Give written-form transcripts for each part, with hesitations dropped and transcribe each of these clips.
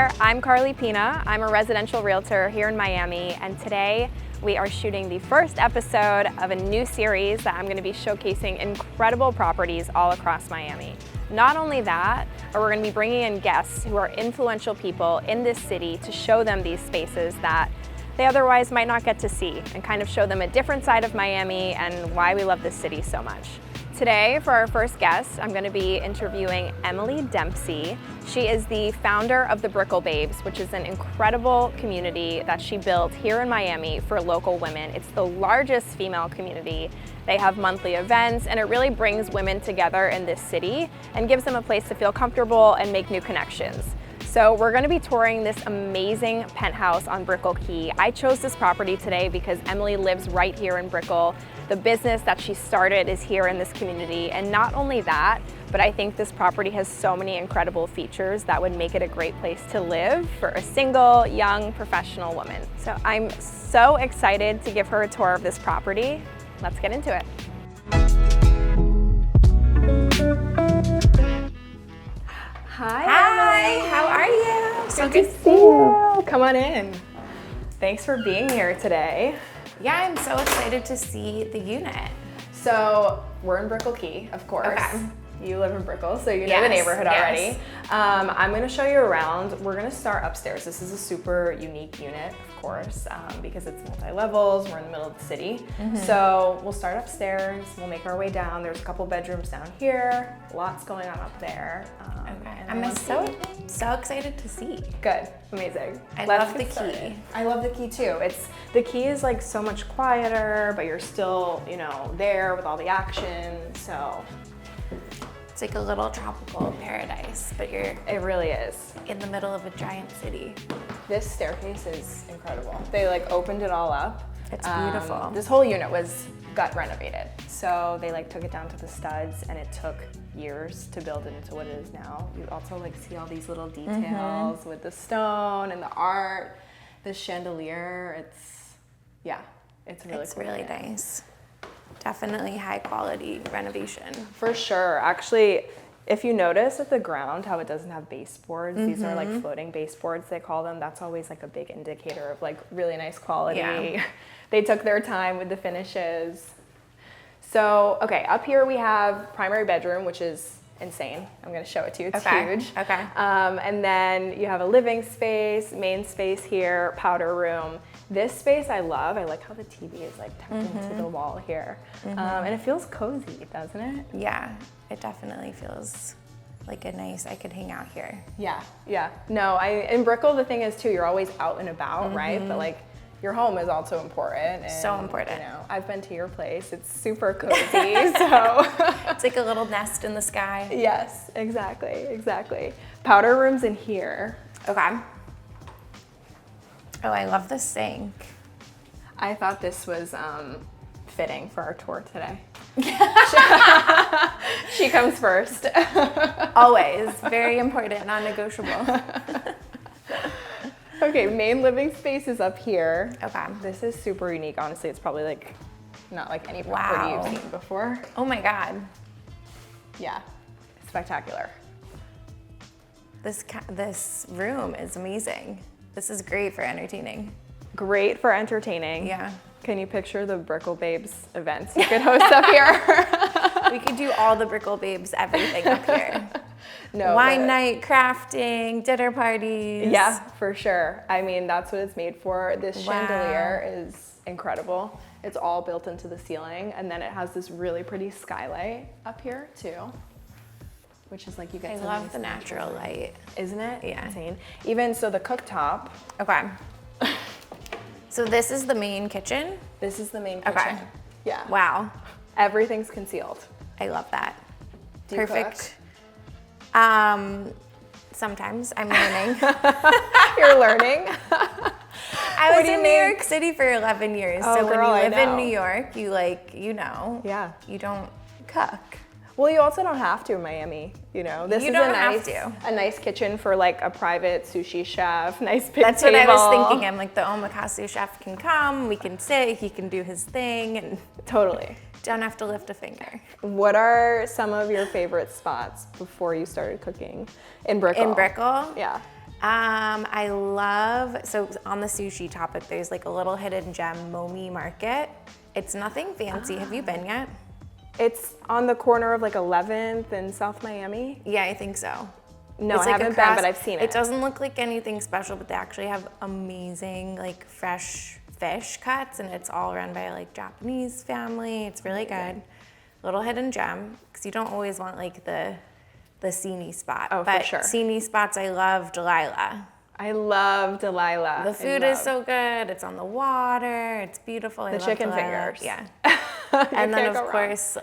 there, I'm Carley Pina. I'm a residential realtor here in Miami, and today we are shooting the first episode of a new series that I'm going to be showcasing incredible properties all across Miami. Not only that, but we're going to be bringing in guests who are influential people in this city to show them these spaces that they otherwise might not get to see, and kind of show them a different side of Miami and why we love this city so much. Today, for our first guest, I'm going to be interviewing Emily Dempsey. She is the founder of the Brickell Babes, which is an incredible community that she built here in Miami for local women. It's the largest female community. They have monthly events, and it really brings women together in this city and gives them a place to feel comfortable and make new connections. So we're going to be touring this amazing penthouse on Brickell Key. I chose this property today because Emily lives right here in Brickell. The business that she started is here in this community, and not only that, but I think this property has so many incredible features that would make it a great place to live for a single, young, professional woman. So I'm so excited to give her a tour of this property. Let's get into it. Hi, Emily. How are you? So good to see you. Come on in. Thanks for being here today. Yeah, I'm so excited to see the unit. So we're in Brickell Key, of course. Okay. You live in Brickell, so you know the neighborhood already. I'm going to show you around. We're going to start upstairs. This is a super unique unit, of course, because it's multi-levels. We're in the middle of the city. So we'll start upstairs. We'll make our way down. There's a couple bedrooms down here. Lots going on up there. I'm so excited to see. Good, amazing. I love the key. I love the key too. The key is like so much quieter, but you're still, there with all the action. So it's like a little tropical paradise, but it really is in the middle of a giant city. This staircase is incredible. They opened it all up. It's beautiful. This whole unit was gut renovated. So they took it down to the studs, and it took years to build it into what it is now. You also see all these little details with the stone and the art, the chandelier. It's really cool. Really nice. Definitely high quality renovation. For sure. Actually, if you notice at the ground how it doesn't have baseboards, these are floating baseboards, they call them. That's always a big indicator of really nice quality. Yeah. They took their time with the finishes. So, okay, up here we have primary bedroom, which is insane. I'm going to show it to you. It's huge. Okay. And then you have a living space, main space here, powder room. This space I love. I like how the TV is tucked into the wall here. And it feels cozy, doesn't it? Yeah, it definitely feels like I could hang out here. Yeah. No, in Brickell, the thing is too, you're always out and about, right? But your home is also important. And, so important. I've been to your place. It's super cozy, so. It's like a little nest in the sky. Yes, exactly. Powder room's in here. Okay. Oh, I love the sink. I thought this was fitting for our tour today. She comes first. Always. Very important, non-negotiable. Okay, main living space is up here. Okay. This is super unique. Honestly, it's probably not any property you've seen before. Oh my God. Yeah, spectacular. This room is amazing. This is great for entertaining. Great for entertaining. Yeah. Can you picture the Brickell Babes events you could host up here? We could do all the Brickell Babes, everything up here. No, wine night, crafting, dinner parties. Yeah, for sure. I mean, that's what it's made for. This chandelier is incredible. It's all built into the ceiling, and then it has this really pretty skylight up here too, which is you get. I love the natural light. Isn't it? Yeah. Insane. Even so, the cooktop. Okay. So this is the main kitchen? This is the main kitchen. Okay. Yeah. Wow. Everything's concealed. I love that. Do you Perfect. Sometimes I'm learning. You're learning? I was in New York City for 11 years. Oh, so girl, when you live in New York, you Yeah. you don't cook. Well, you also don't have to in Miami, This is a nice kitchen for a private sushi chef, nice big That's table. what I was thinking. I'm the omakase chef can come, we can sit, he can do his thing, and Totally. don't have to lift a finger. What are some of your favorite spots before you started cooking in Brickell? In Brickell? Yeah. I love, so on the sushi topic, there's like a little hidden gem, Momi Market. It's nothing fancy. Have you been yet? It's on the corner of like 11th and South Miami. Yeah, I think so. No, It's I like haven't across- been, but I've seen it. It doesn't look like anything special, but they actually have amazing like fresh fish cuts, and it's all run by like Japanese family. It's really good. Little hidden gem, because you don't always want like the scenic spot. Oh, but for sure. Scenic spots, I love Delilah. I love Delilah. The food is so good. It's on the water. It's beautiful. I The love chicken Delilah. fingers. Yeah. You And then can't go of wrong. course,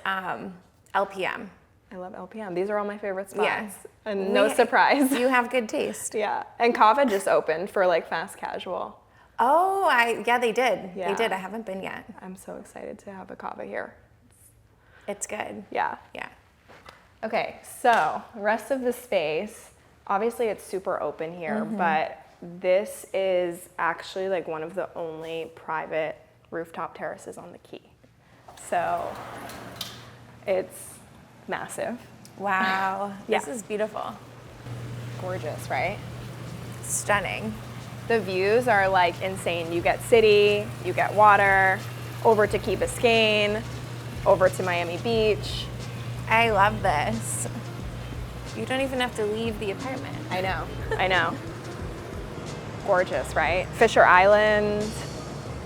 LPM. I love LPM. These are all my favorite spots. Yeah. And no surprise. You have good taste. Yeah. And Kava just opened for like fast casual. Oh, yeah, they did. Yeah. They did. I haven't been yet. I'm so excited to have a Kava here. It's good. Yeah. Yeah. Okay, so the rest of the space, obviously it's super open here, but this is actually like one of the only private rooftop terraces on the Key. So it's massive. Wow. Yeah. This is beautiful. Gorgeous, right? Stunning. The views are like insane. You get city, you get water, over to Key Biscayne, over to Miami Beach. I love this. You don't even have to leave the apartment. I know, I know. Gorgeous, right? Fisher Island,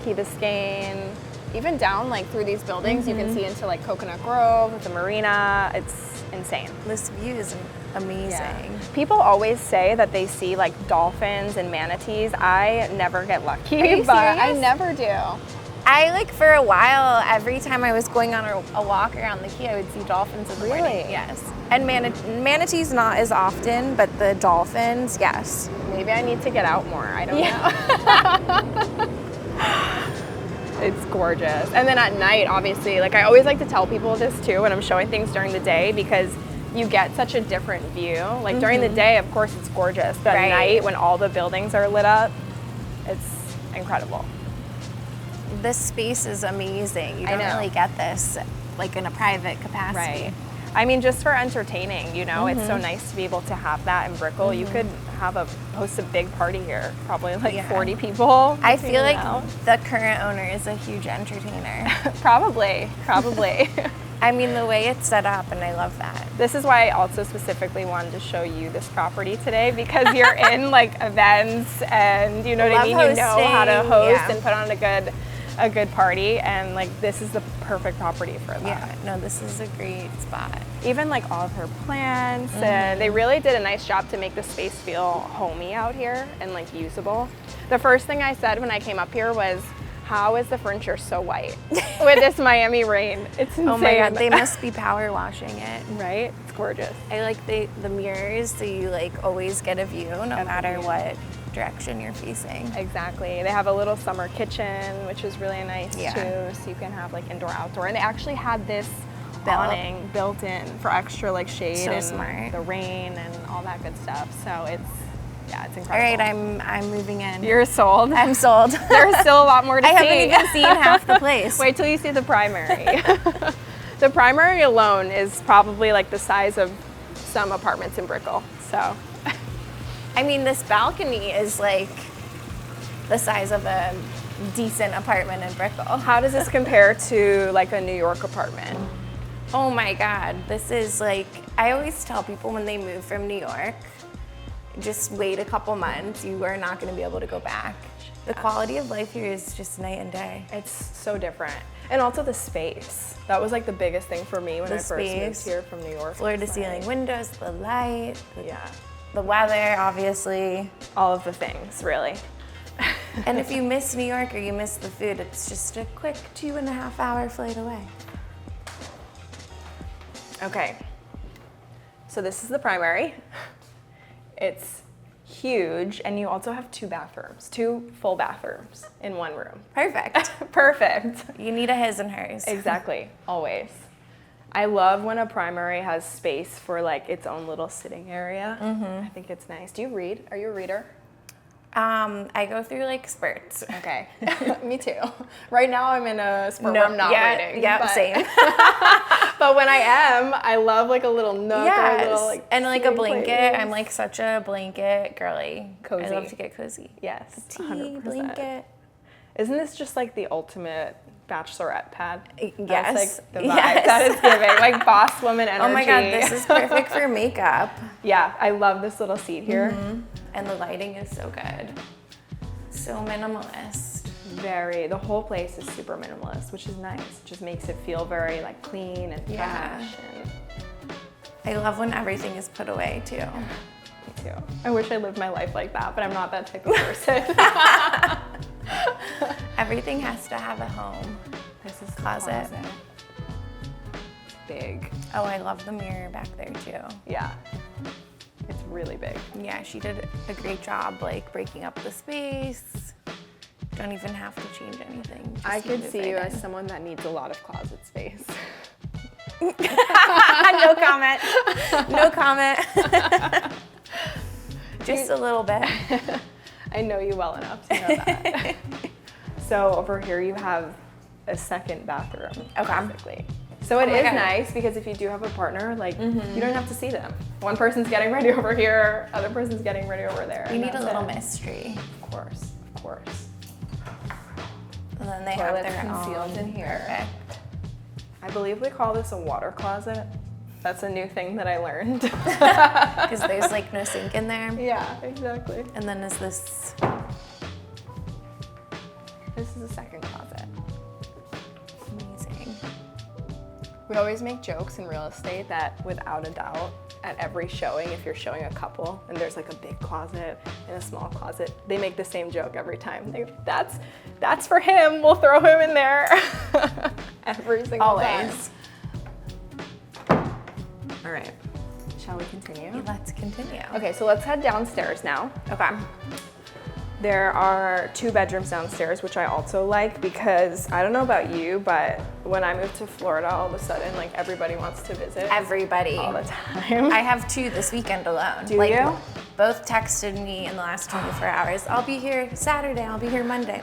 Key Biscayne, even down like through these buildings, you can see into like Coconut Grove, the marina. It's insane. This view is amazing. People always say that they see like dolphins and manatees. I never get lucky, Are you but I serious? never do. I like for a while, every time I was going on a walk around the Key, I would see dolphins in the morning. Really? Yes. And manatees not as often, but the dolphins, yes. Maybe I need to get out more. I don't know. It's gorgeous. And then at night, obviously, like I always like to tell people this too when I'm showing things during the day, because you get such a different view. Like during the day, of course, it's gorgeous, but Right. at night when all the buildings are lit up, it's incredible. This space is amazing. You I don't know. really get this like in a private capacity. Right. I mean, just for entertaining, you know, it's so nice to be able to have that in Brickell. You could host a big party here, probably like Yeah. 40 people. I feel like Now. the current owner is a huge entertainer. Probably. I mean, the way it's set up, and I love that. This is why I also specifically wanted to show you this property today, because you're in like events and you know what I Love mean? You know how to hosting, host yeah. and put on a good party, and like this is the perfect property for that. Yeah, no, this is a great spot. Even like all of her plants, and they really did a nice job to make the space feel homey out here and like usable. The first thing I said when I came up here was, how is the furniture so white with this Miami rain? It's insane. Oh my God, they must be power washing it. Right? It's gorgeous. I like the mirrors, so you like always get a view no matter view. what direction you're facing. Exactly. They have a little summer kitchen, which is really nice Yeah. too. So you can have like indoor, outdoor. And they actually had this awning built in for extra like shade So and smart. the rain and all that good stuff. So it's All incredible. right, I'm moving in. You're sold. I'm sold. There's still a lot more to I see. haven't even seen half the place. Wait till you see the primary. The primary alone is probably like the size of some apartments in Brickell. So I mean, this balcony is like the size of a decent apartment in Brickell. how does this compare to like a New York apartment? Oh my God, this is like, I always tell people when they move from New York, just wait a couple months, you are not gonna be able to go back. The quality of life here is just night and day. It's so different. And also the space. That was like the biggest thing for me when The I first moved space. here from New York. Floor to It's ceiling like- windows, the light, Yeah. the weather, obviously. All of the things, really. And if you miss New York or you miss the food, it's just a quick 2.5 hour flight away. Okay. So this is the primary. It's huge, and you also have 2 bathrooms, 2 full bathrooms in one room. Perfect. Perfect. You need a his and hers. Exactly, always. I love when a primary has space for like its own little sitting area. I think it's nice. Do you read? Are you a reader? I go through like spurts. Okay, me too. Right now I'm in a spurt where I'm not reading. Yeah, but- same. But when I am, I love like a little nook or a little like and like a blanket. place. I'm like such a blanket girly. Cozy. I love to get cozy. Yes, Tea, 100%. blanket. Isn't this just like the ultimate bachelorette pad? Yes. That's like the vibe Yes. that is giving, like boss woman energy. Oh my God, this is perfect for makeup. Yeah, I love this little seat here. Mm-hmm. And the lighting is so good. So minimalist. The whole place is super minimalist, which is nice. It just makes it feel very like clean and fresh. And I love when everything is put away too. me too. I wish I lived my life like that, but I'm not that type of person. Everything has to have a home. This is Closet. the closet. Big. Oh, I love the mirror back there too. Yeah. It's really big. Yeah, she did a great job like breaking up the space. Don't even have to change anything. Just I could move see right you in. as someone that needs a lot of closet space. No comment. No comment. Just a little bit. I know you well enough to know that. So over here you have a second bathroom, basically. So it is nice because if you do have a partner, like you don't have to see them. One person's getting ready over here, other person's getting ready over there. You need a little mystery. Of course, of course. And then they Toilet's have their concealed own. in here. Perfect. I believe we call this a water closet. That's a new thing that I learned. Because there's like no sink in there. Yeah, exactly. And then is this? This is a second closet. Amazing. We always make jokes in real estate that without a doubt, at every showing, if you're showing a couple and there's like a big closet and a small closet, they make the same joke every time. That's for him, we'll throw him in there. Every single time. Always. All right, shall we continue? Let's continue. Okay, so let's head downstairs now. Okay. There are 2 bedrooms downstairs, which I also like because I don't know about you, but when I moved to Florida, all of a sudden, like everybody wants to visit. Everybody. All the time. I have 2 this weekend alone. Do you? Both texted me in the last 24 hours. I'll be here Saturday. I'll be here Monday.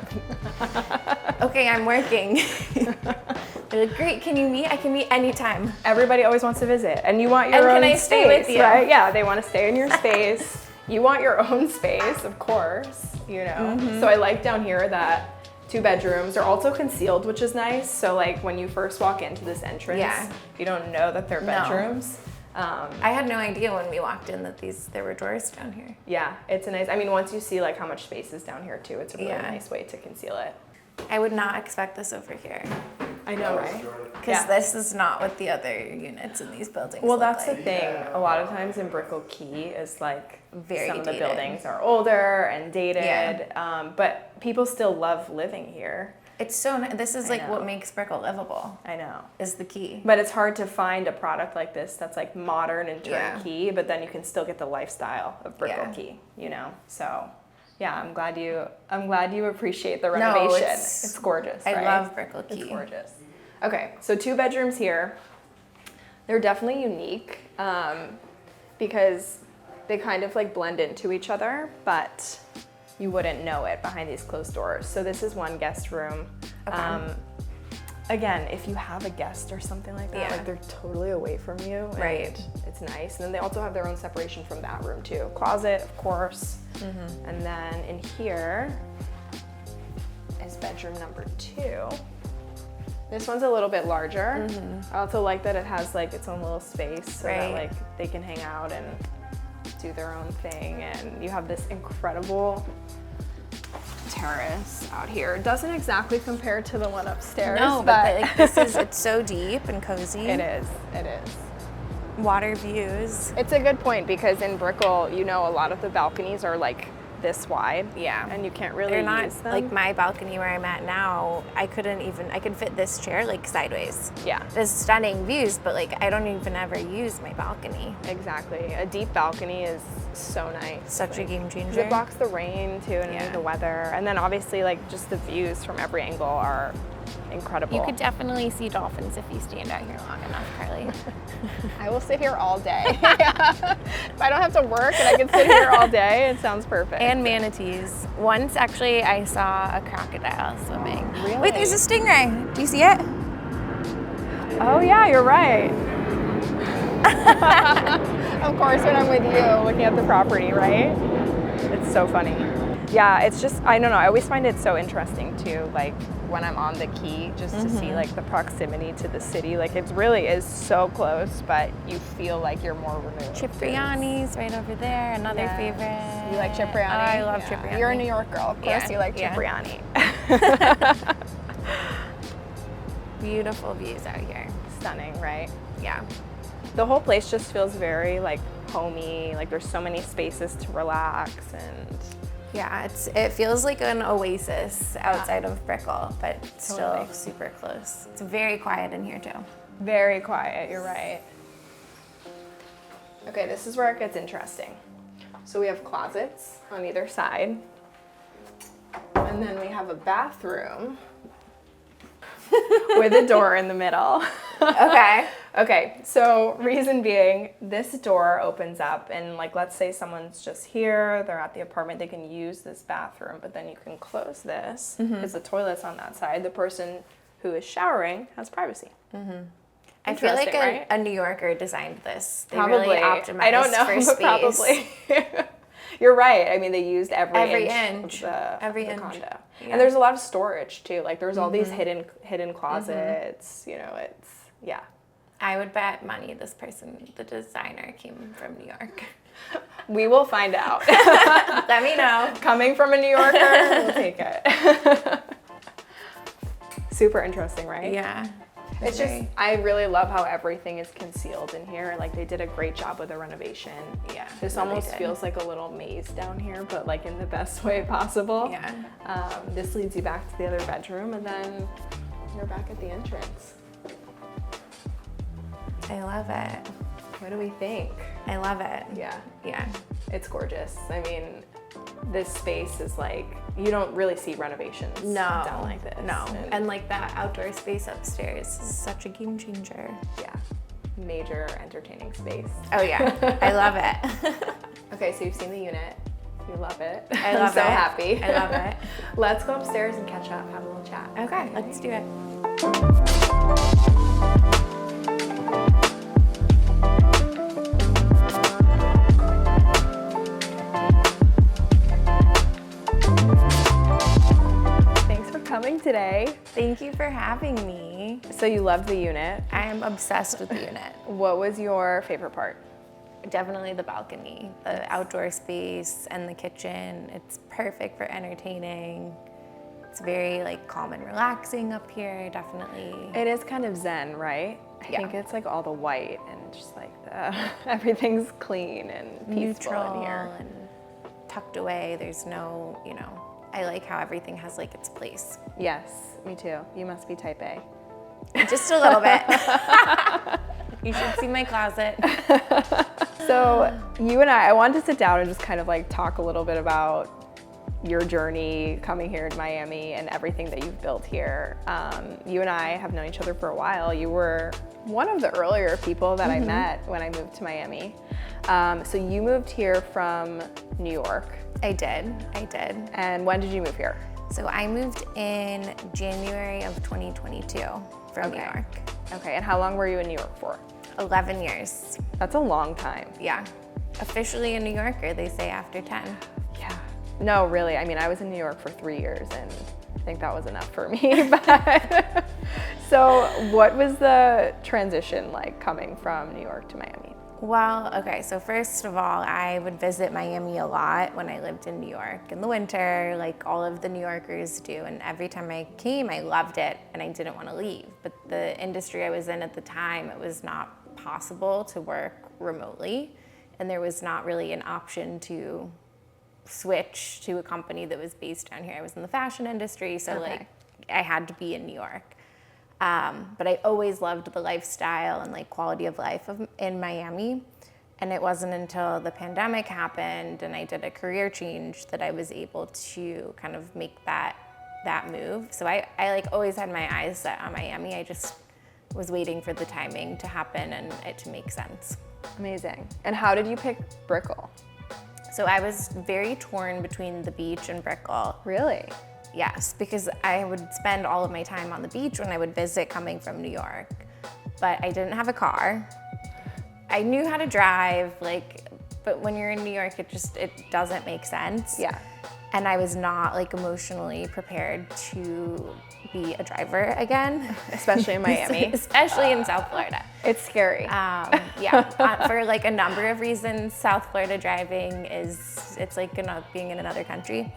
Okay, I'm working. They're like, great. Can you meet? I can meet anytime. Everybody always wants to visit, and you want your own can I space, stay with you? right? Yeah, they want to stay in your space. You want your own space, of course. You know. So I like down here that 2 bedrooms are also concealed, which is nice. So like when you first walk into this entrance, you don't know that they're bedrooms. I had no idea when we walked in that there were drawers down here. Yeah, it's a nice. I mean, once you see like how much space is down here too, it's a really nice way to conceal it. I would not expect this over here. I know, right? Because this is not what the other units in these buildings Well, look that's like. the thing. A lot of times in Brickell Key is like Very some of the dated. buildings are older and dated, Yeah. but people still love living here. It's so nice. This is like know. what makes Brickell livable. I know. Is the key. But it's hard to find a product like this that's like modern and turnkey, but then you can still get the lifestyle of Brickell Key, you know? So yeah, I'm glad you appreciate the renovation. It's gorgeous, I right? love Brickell Key. It's gorgeous. Okay, so 2 bedrooms here. They're definitely unique because they kind of like blend into each other, but you wouldn't know it behind these closed doors. So this is one guest room. Okay. Again, if you have a guest or something like that, like they're totally away from you. And Right. it's nice. And then they also have their own separation from that room too. Closet, of course. And then in here is bedroom number 2. This one's a little bit larger. I also like that it has like its own little space so that like they can hang out and do their own thing. And you have this incredible terrace out here. It doesn't exactly compare to the one upstairs. No, but like it's so deep and cozy. It is. Water views. It's a good point because in Brickell, you know, a lot of the balconies are like this wide. Yeah. And you can't really They're not use them. like my balcony where I'm at now. I could fit this chair like sideways. Yeah. There's stunning views, but like I don't even ever use my balcony. Exactly. A deep balcony is so nice. Such a game changer. 'Cause it blocks the rain too and the weather. And then obviously like just the views from every angle are incredible. You could definitely see dolphins if you stand out here long enough, Carly. I will sit here all day. If I don't have to work and I can sit here all day, it sounds perfect. And manatees. Once actually I saw a crocodile swimming. Really? Wait, there's a stingray. Do you see it? Oh yeah, you're right. Of course, when I'm with you looking at the property, right? It's so funny. Yeah, it's just, I don't know, I always find it so interesting too, like when I'm on the Key, just to see like the proximity to the city. Like it really is so close, but you feel like you're more removed. Cipriani's right over there, another favorite. You like Cipriani? Oh, I love Cipriani. You're a New York girl, of course you like Cipriani. Beautiful views out here. Stunning, right? Yeah. The whole place just feels very like homey, like there's so many spaces to relax and Yeah, it feels like an oasis outside of Brickell, but still super close. It's very quiet in here too. very quiet, you're right. Okay, this is where it gets interesting. So we have closets on either side, and then we have a bathroom with a door in the middle. Okay. Okay, so reason being, this door opens up and like, let's say someone's just here, they're at the apartment, they can use this bathroom, but then you can close this because the toilet's on that side. The person who is showering has privacy. I feel like right? a New Yorker designed this. They Probably. really optimized I don't know, for but space. probably. You're right. I mean, they used every inch. of the, Every the inch. condo. Yeah. And there's a lot of storage too. Like there's all these hidden closets. You know, it's yeah. I would bet money this person, the designer, came from New York. We will find out. Let me know. Coming from a New Yorker, we'll take it. Super interesting, right? Yeah. It's just, I really love how everything is concealed in here. Like they did a great job with the renovation. Yeah. This really almost did. feels like a little maze down here, but like in the best way possible. Yeah. This leads you back to the other bedroom and then you're back at the entrance. I love it. What do we think? I love it. Yeah, Yeah. it's gorgeous. I mean, this space is like, you don't really see renovations done like this. No. And like that outdoor space upstairs is such a game changer. Yeah, major entertaining space. Oh yeah. I love it. Okay, so you've seen the unit. You love it. I love I'm so it. happy. I love it. Let's go upstairs and catch up, have a little chat. Okay, let's do it. Thanks for coming today. Thank you for having me. So you loved the unit. I am obsessed with the unit. What was your favorite part? Definitely the balcony, the outdoor space, and the kitchen. It's perfect for entertaining. It's very like calm and relaxing up here, definitely. It is kind of zen, right? I think it's like all the white and just like everything's clean and peaceful Neutral in here. and tucked away. There's no, I like how everything has like its place. Yes, me too. You must be type A. Just a little bit. You should see my closet. So you and I wanted to sit down and just kind of like talk a little bit about your journey coming here to Miami and everything that you've built here. You and I have known each other for a while. You were one of the earlier people that I met when I moved to Miami. So you moved here from New York. I did. And when did you move here? So I moved in January of 2022 from New York. Okay, and how long were you in New York for? 11 years. That's a long time. Yeah. Officially a New Yorker, they say after 10. Yeah. No, really. I mean, I was in New York for 3 years and I think that was enough for me. But so what was the transition like coming from New York to Miami? Well, okay, so first of all, I would visit Miami a lot when I lived in New York in the winter, like all of the New Yorkers do. And every time I came, I loved it and I didn't want to leave. But the industry I was in at the time, it was not possible to work remotely. And there was not really an option to switch to a company that was based down here. I was in the fashion industry, so like I had to be in New York. But I always loved the lifestyle and like quality of life in Miami. And it wasn't until the pandemic happened and I did a career change that I was able to kind of make that move. So I like always had my eyes set on Miami. I just was waiting for the timing to happen and it to make sense. Amazing. And how did you pick Brickell? So I was very torn between the beach and Brickell. Really? Yes, because I would spend all of my time on the beach when I would visit coming from New York. but I didn't have a car. I knew how to drive, like, but when you're in New York, it doesn't make sense. Yeah. And I was not like emotionally prepared to be a driver again. Especially in Miami. Especially in South Florida. It's scary. For like a number of reasons, South Florida driving it's like being in another country.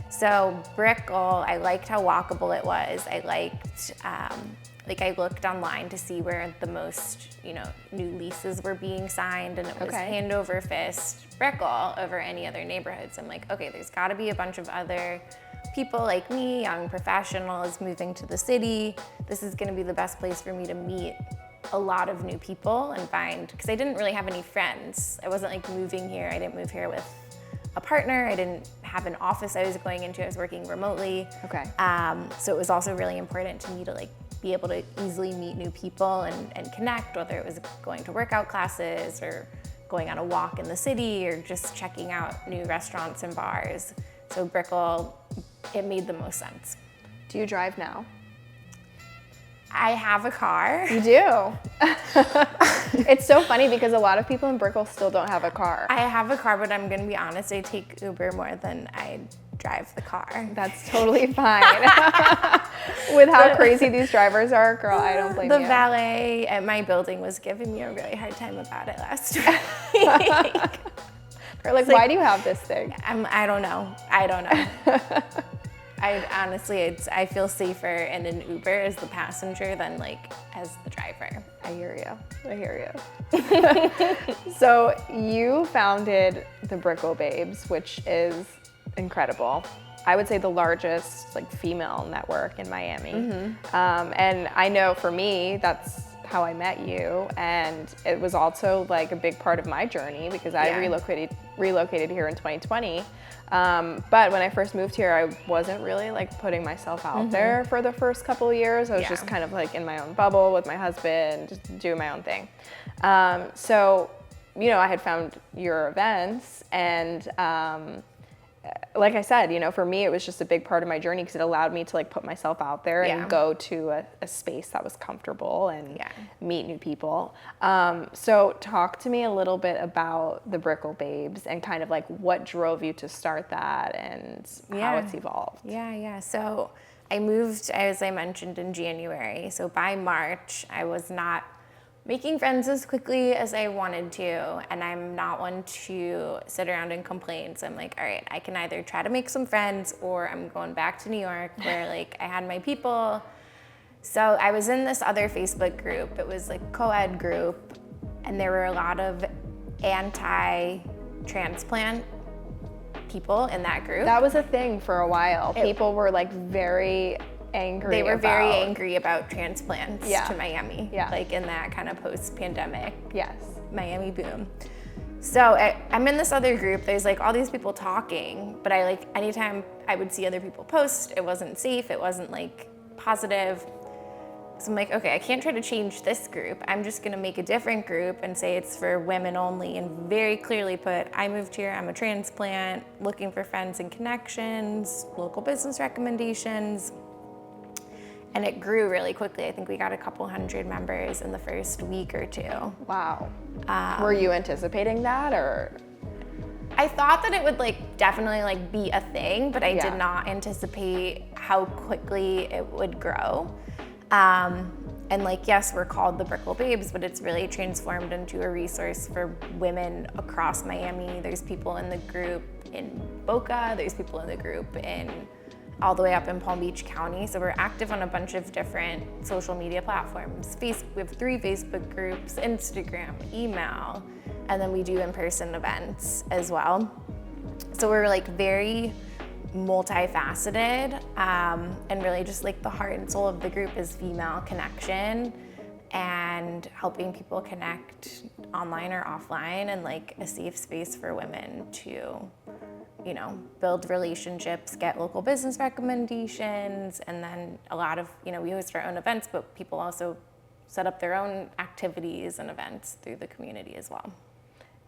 So Brickell, I liked how walkable it was. I liked, I looked online to see where the most, new leases were being signed, and it was hand over fist Brickell over any other neighborhoods. I'm like, okay, there's gotta be a bunch of other people like me, young professionals moving to the city. This is gonna be the best place for me to meet a lot of new people and because I didn't really have any friends. I wasn't like moving here. I didn't move here with a partner. I didn't have an office I was going into. I was working remotely. Okay. So it was also really important to me to like be able to easily meet new people and connect, whether it was going to workout classes or going on a walk in the city or just checking out new restaurants and bars. So Brickell, it made the most sense. Do you drive now? I have a car. You do? It's so funny because a lot of people in Brickell still don't have a car. I have a car, but I'm gonna be honest, I take Uber more than I drive the car. That's totally fine. With how crazy these drivers are, girl, I don't blame you. The valet at my building was giving me a really hard time about it last week. They're like, why do you have this thing? I don't know. I honestly, I feel safer in an Uber as the passenger than like as the driver. I hear you. So you founded the Brickell Babes, which is incredible. I would say the largest like female network in Miami. And I know for me, that's how I met you, and it was also like a big part of my journey because I relocated here in 2020. But when I first moved here, I wasn't really like putting myself out there for the first couple of years. I was just kind of like in my own bubble with my husband, just doing my own thing. So, I had found your events, and like I said, for me, it was just a big part of my journey because it allowed me to like put myself out there and go to a space that was comfortable and meet new people. So talk to me a little bit about the Brickell Babes and kind of like what drove you to start that and how it's evolved. Yeah. So I moved, as I mentioned, in January. So by March, I was not making friends as quickly as I wanted to, and I'm not one to sit around and complain. So I'm like, all right, I can either try to make some friends or I'm going back to New York where like I had my people. So I was in this other Facebook group. It was like co-ed group, and there were a lot of anti-transplant people in that group. That was a thing for a while. People were like very angry. They were very angry about transplants to Miami, Yeah. like in that kind of post-pandemic Miami boom. So I'm in this other group. There's like all these people talking, but I like anytime I would see other people post, it wasn't safe. It wasn't like positive. So I'm like, okay, I can't try to change this group. I'm just gonna make a different group and say it's for women only and very clearly put, I moved here, I'm a transplant, looking for friends and connections, local business recommendations. And it grew really quickly. I think we got a couple hundred members in the first week or two. Wow. Were you anticipating that, or? I thought that it would like definitely like be a thing, but I did not anticipate how quickly it would grow. And like, yes, we're called the Brickell Babes, but it's really transformed into a resource for women across Miami. There's people in the group in Boca, there's people in the group all the way up in Palm Beach County. So we're active on a bunch of different social media platforms. We have 3 Facebook groups, Instagram, email, and then we do in-person events as well. So we're like very multifaceted, and really just like the heart and soul of the group is female connection and helping people connect online or offline, and like a safe space for women to build relationships, get local business recommendations, and then a lot of, we host our own events, but people also set up their own activities and events through the community as well.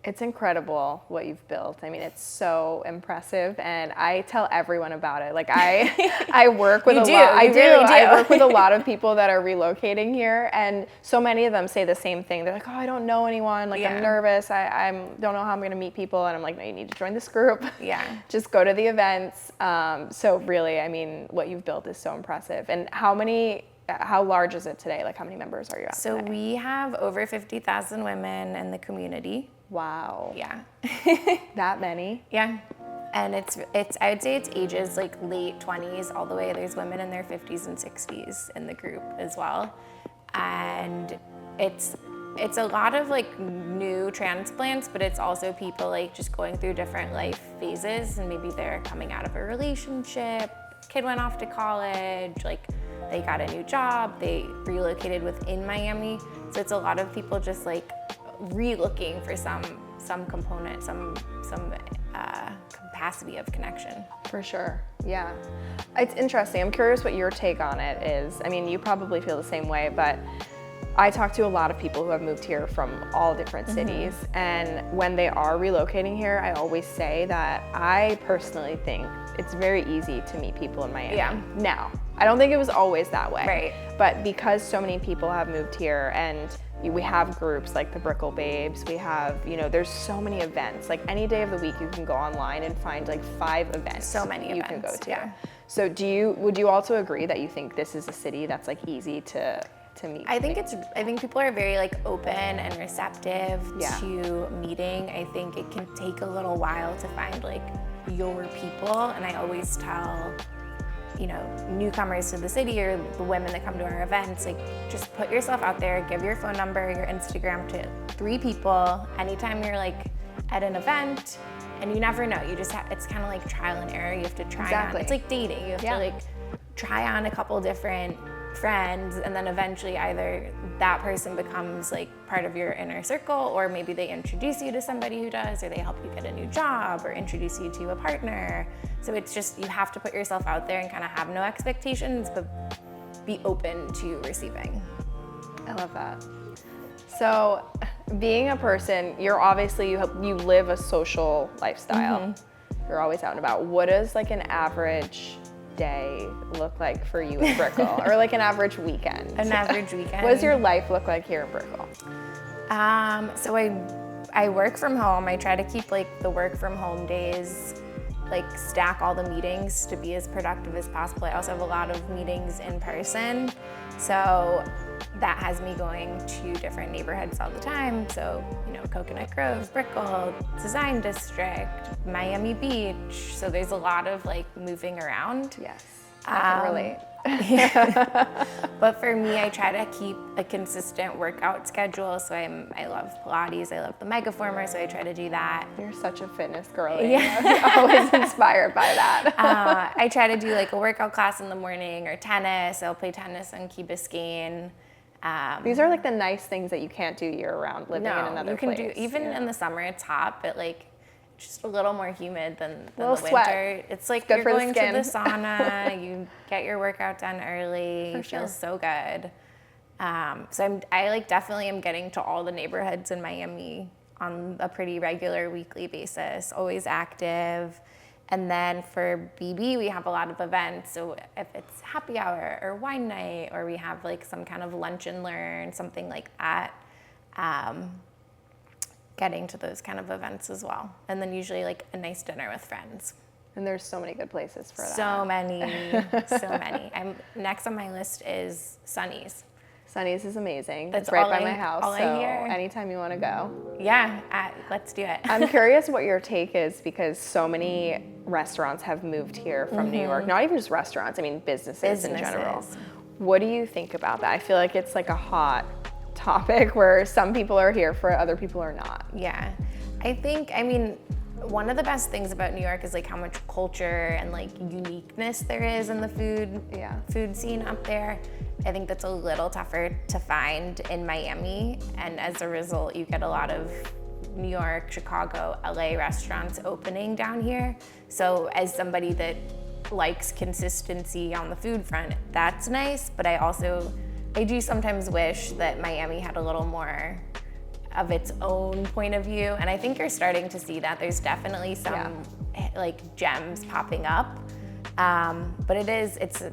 It's incredible what you've built. I mean, it's so impressive, and I tell everyone about it. Like I work with I work with a lot of people that are relocating here, and so many of them say the same thing. They're like, "Oh, I don't know anyone. Like, I'm nervous. I don't know how I'm going to meet people." And I'm like, "No, you need to join this group. Yeah, just go to the events." So really, I mean, what you've built is so impressive. And how large is it today? Like, how many members are you at So today? we have over 50,000 women in the community. Wow. Yeah. That many? Yeah. And it's I would say it's ages like late 20s all the way. There's women in their 50s and 60s in the group as well. And it's a lot of like new transplants, but it's also people like just going through different life phases, and maybe they're coming out of a relationship, kid went off to college, like they got a new job, they relocated within Miami. So it's a lot of people just like re-looking for some component, some capacity of connection. For sure, yeah. It's interesting. I'm curious what your take on it is. I mean, you probably feel the same way, but I talk to a lot of people who have moved here from all different cities, and when they are relocating here, I always say that I personally think it's very easy to meet people in Miami. Yeah. Now, I don't think it was always that way. Right. But because so many people have moved here, and we have groups like the Brickell Babes, we have, there's so many events. Like any day of the week you can go online and find like 5 events. So many you events, can go to. yeah. So would you also agree that you think this is a city that's like easy to meet? I think people are very like open and receptive to meeting. I think it can take a little while to find like your people, and I always tell newcomers to the city or the women that come to our events, like just put yourself out there, give your phone number, your Instagram to 3 people anytime you're like at an event, and you never know. You just it's kind of like trial and error. You have to try on. It's like dating. You have to like try on a couple different friends, and then eventually either that person becomes like part of your inner circle, or maybe they introduce you to somebody who does, or they help you get a new job or introduce you to a partner. So it's just, you have to put yourself out there and kind of have no expectations, but be open to receiving. I love that. So being a person, you're obviously, you live a social lifestyle. You're always out and about. What does like an average day look like for you in Brickell, or like an average weekend? An average weekend. What does your life look like here in Brickell? So I work from home. I try to keep like the work from home days, like stack all the meetings to be as productive as possible. I also have a lot of meetings in person, so that has me going to different neighborhoods all the time. So, Coconut Grove, Brickell, Design District, Miami Beach. So there's a lot of like moving around. Yes, I can relate. But for me, I try to keep a consistent workout schedule. So I love Pilates, I love the Megaformer, so I try to do that. You're such a fitness girly. I'm always inspired by that. I try to do like a workout class in the morning, or tennis. I'll play tennis on Key Biscayne. These are like the nice things that you can't do year round living in another place. You can do, even in the summer it's hot, but like just a little more humid than the winter. Sweat. It's like Good you're for the going to skin. the sauna, you get your workout done early, you feel so good. So I like definitely am getting to all the neighborhoods in Miami on a pretty regular weekly basis, always active. And then for BB, we have a lot of events. So if it's happy hour or wine night, or we have like some kind of lunch and learn, something like that, getting to those kind of events as well. And then usually like a nice dinner with friends. And there's so many good places for that. So many. Next on my list is Sunny's. Sunny's is amazing. That's it's right all by my house, all so I hear. anytime you want to go. Yeah, let's do it. I'm curious what your take is, because so many restaurants have moved here from New York. Not even just restaurants, I mean businesses in general. What do you think about that? I feel like it's like a hot topic where some people are here for it, other people are not. Yeah, I mean, one of the best things about New York is like how much culture and like uniqueness there is in the food scene up there. I think that's a little tougher to find in Miami, and as a result, you get a lot of New York, Chicago, LA restaurants opening down here. So as somebody that likes consistency on the food front, that's nice, but I do sometimes wish that Miami had a little more of its own point of view. And I think you're starting to see that. There's definitely some like gems popping up. But it's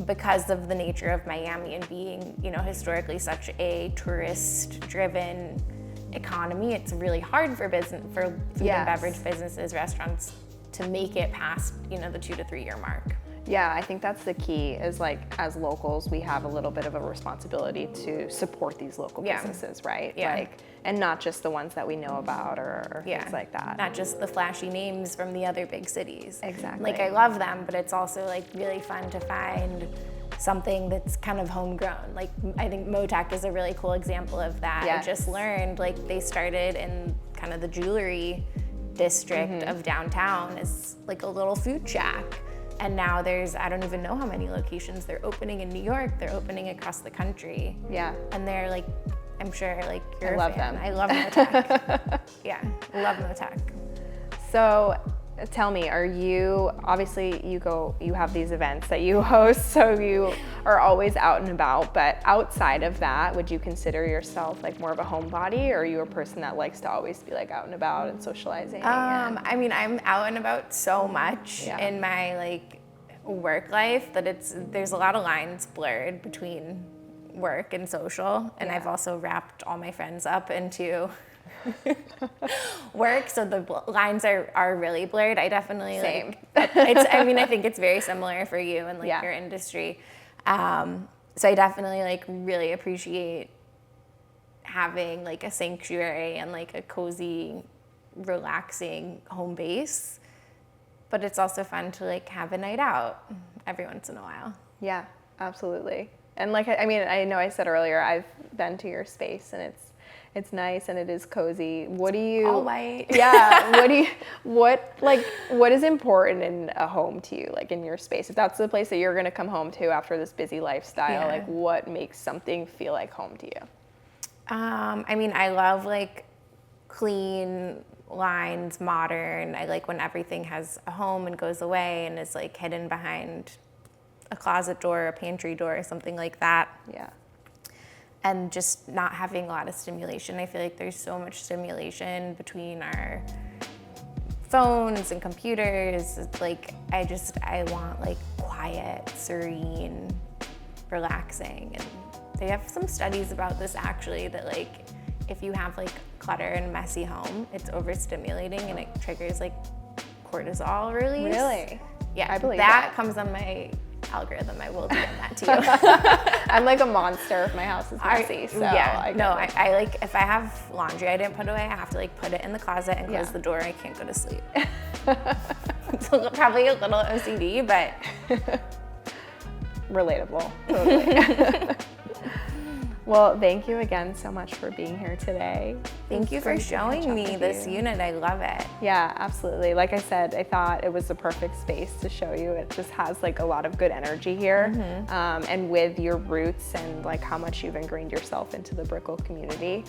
because of the nature of Miami and being, you know, historically such a tourist-driven economy, it's really hard for food and beverage businesses, restaurants, to make it past, you know, the 2 to 3 year mark. Yeah, I think that's the key, is like, as locals, we have a little bit of a responsibility to support these local businesses, right? Yeah. Like, and not just the ones that we know about or things like that. Not just the flashy names from the other big cities. Exactly. Like, I love them, but it's also like really fun to find something that's kind of homegrown. Like, I think Motek is a really cool example of that. Yes. I just learned, like, they started in kind of the jewelry district of downtown as like a little food shack. And now there's, I don't even know how many locations they're opening in New York, they're opening across the country. Yeah. And they're like, I'm sure like you're I love a fan. them. I love Motek. Yeah, love Motek. So tell me, are you, obviously you have these events that you host, so you are always out and about, but outside of that, would you consider yourself like more of a homebody, or are you a person that likes to always be like out and about and socializing? I mean, I'm out and about so much in my like work life that there's a lot of lines blurred between work and social, and I've also wrapped all my friends up into work, so the lines are really blurred. I definitely like I mean, I think it's very similar for you and like your industry. So I definitely like really appreciate having like a sanctuary and like a cozy, relaxing home base. But it's also fun to like have a night out every once in a while. Yeah, absolutely. And like, I mean, I know I said earlier, I've been to your space and it's nice and it is cozy. What do you? All white. Yeah. What is important in a home to you, like in your space? If that's the place that you're going to come home to after this busy lifestyle, like what makes something feel like home to you? I mean, I love like clean lines, modern. I like when everything has a home and goes away and is like hidden behind a closet door, a pantry door, something like that. Yeah. And just not having a lot of stimulation. I feel like there's so much stimulation between our phones and computers. It's like, I want like quiet, serene, relaxing. And they have some studies about this actually, that like, if you have like clutter and a messy home, it's overstimulating and it triggers like cortisol release. Really? Yeah, I believe that comes on my algorithm. I will DM that to you. I'm like a monster if my house is messy. So I like, if I have laundry I didn't put away, I have to like put it in the closet and close the door. I can't go to sleep. It's probably a little OCD, but relatable. Totally. Well, thank you again so much for being here today. Thank you for showing me this unit. I love it. Yeah, absolutely. Like I said, I thought it was the perfect space to show you. It just has like a lot of good energy here. And with your roots and like how much you've ingrained yourself into the Brickell community,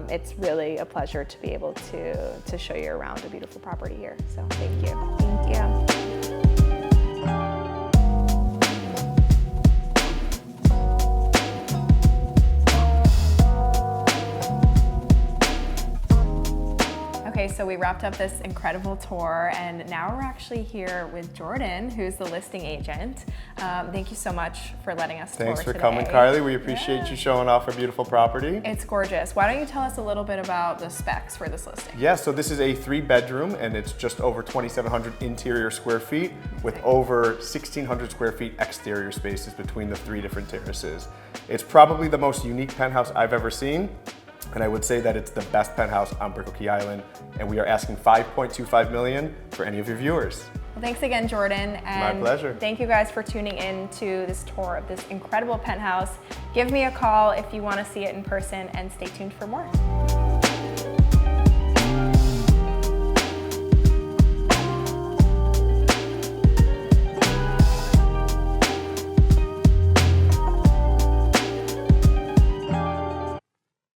it's really a pleasure to be able to show you around a beautiful property here. So thank you. Thank you. Okay, so we wrapped up this incredible tour and now we're actually here with Jordan, who's the listing agent. Thank you so much for letting us tour today. Thanks for coming, Carly. We appreciate you showing off our beautiful property. It's gorgeous. Why don't you tell us a little bit about the specs for this listing? Yeah, so this is a 3-bedroom and it's just over 2,700 interior square feet with over 1,600 square feet exterior spaces between the 3 different terraces. It's probably the most unique penthouse I've ever seen. And I would say that it's the best penthouse on Brickell Key Island, and we are asking $5.25 million for any of your viewers. Well, thanks again, Jordan. And my pleasure. Thank you guys for tuning in to this tour of this incredible penthouse. Give me a call if you want to see it in person, and stay tuned for more.